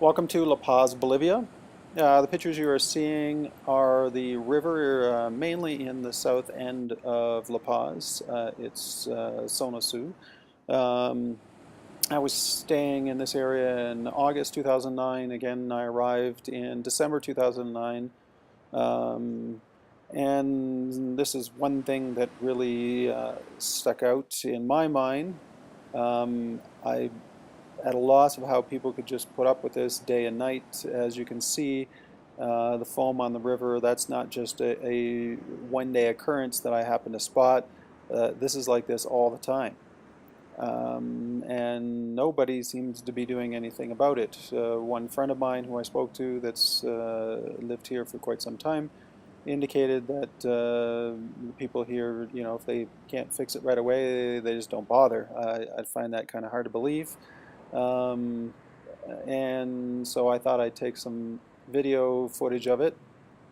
Welcome to La Paz, Bolivia. The pictures you are seeing are the river, mainly in the south end of La Paz. It's Sonosu. Um, I was staying in this area in August 2009. Again, I arrived in December 2009. Um, and this is one thing that really stuck out in my mind. I at a loss of how people could just put up with this day and night. As you can see, the foam on the river, that's not just a one-day occurrence that I happen to spot. This is like this all the time. And nobody seems to be doing anything about it. One friend of mine who I spoke to that's lived here for quite some time indicated that the people here, if they can't fix it right away, they just don't bother. I find that kind of hard to believe. Um, and so I thought I'd take some video footage of it.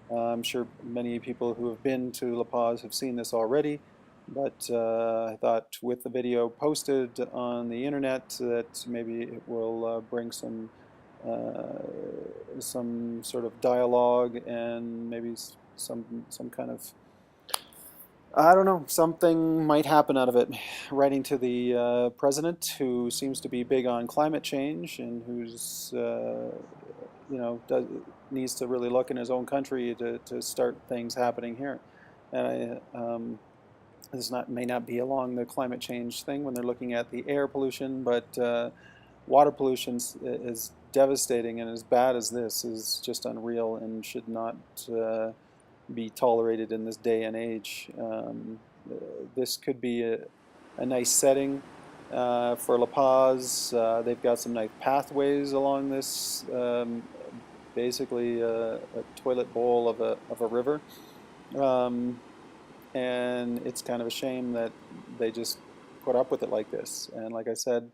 I'm sure many people who have been to La Paz have seen this already, but I thought with the video posted on the internet that maybe it will bring some sort of dialogue and maybe some kind of, I don't know, something might happen out of it. Writing to the president, who seems to be big on climate change and who's, needs to really look in his own country to start things happening here. And may not be along the climate change thing when they're looking at the air pollution, but water pollution is devastating, and as bad as this is just unreal and should not be tolerated in this day and age. This could be a nice setting for La Paz. They've got some nice pathways along this, basically a toilet bowl of a river. Um, and it's kind of a shame that they just put up with it like this. And like I said,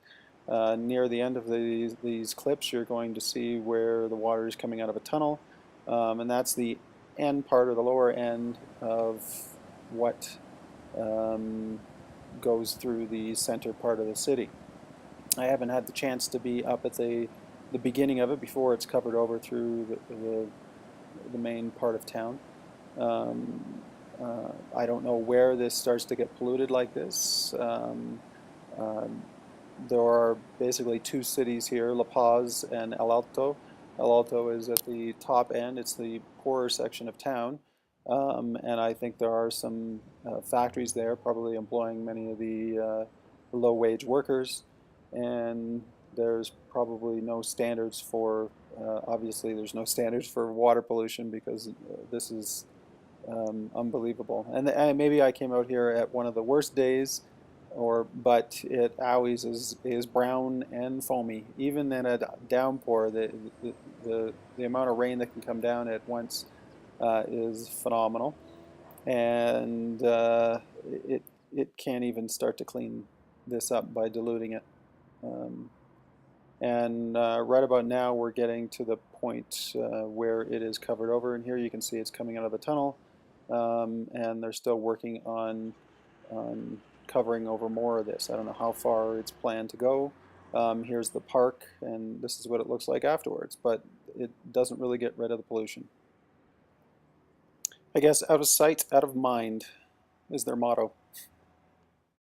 near the end of these clips, you're going to see where the water is coming out of a tunnel, and that's the end part, or the lower end of what goes through the center part of the city. I haven't had the chance to be up at the beginning of it before it's covered over through the main part of town. I don't know where this starts to get polluted like this. Um, there are basically two cities here, La Paz and El Alto. El Alto is at the top end. It's the poorer section of town. And I think there are some factories there, probably employing many of the low-wage workers. And there's probably no standards for, obviously there's no standards for water pollution, because this is unbelievable. And maybe I came out here at one of the worst days, but it always is brown and foamy. Even in a downpour, the amount of rain that can come down at once is phenomenal, and it can't even start to clean this up by diluting it. Um, and right about now, we're getting to the point where it is covered over, and here you can see it's coming out of the tunnel, and they're still working on covering over more of this. I don't know how far it's planned to go. Here's the park, and this is what it looks like afterwards, but it doesn't really get rid of the pollution. I guess out of sight, out of mind is their motto.